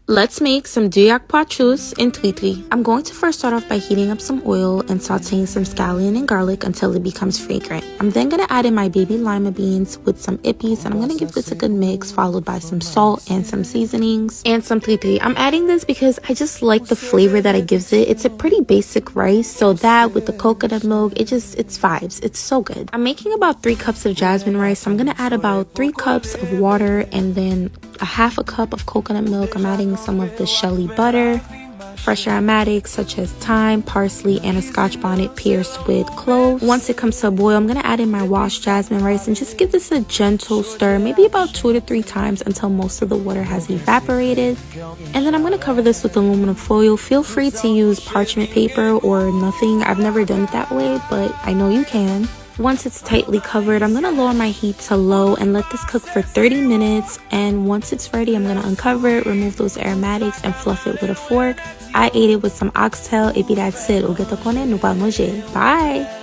Let's make some duyak poachus in tritri. I'm going to first start off by heating up some oil and sauteing some scallion and garlic until it becomes fragrant. I'm then going to add in my baby lima beans with some ippies, and I'm going to give this a good mix, followed by some salt and some seasonings and some tritri. I'm adding this because I just like the flavor that it gives it. It's a pretty basic rice, so that with the coconut milk, it's vibes. It's so good. I'm making about 3 cups of jasmine rice, so I'm going to add about 3 cups of water and then a half a cup of coconut milk. I'm adding some of the Shelly butter, fresh aromatics such as thyme, parsley, and a scotch bonnet pierced with cloves. Once it comes to a boil, I'm going to add in my washed jasmine rice and just give this a gentle stir, maybe about 2 to 3 times until most of the water has evaporated. And then I'm going to cover this with aluminum foil. Feel free to use parchment paper or nothing. I've never done it that way, but I know you can. Once it's tightly covered, I'm going to lower my heat to low and let this cook for 30 minutes. And once it's ready, I'm going to uncover it, remove those aromatics, and fluff it with a fork. I ate it with some oxtail. If that's it, bye!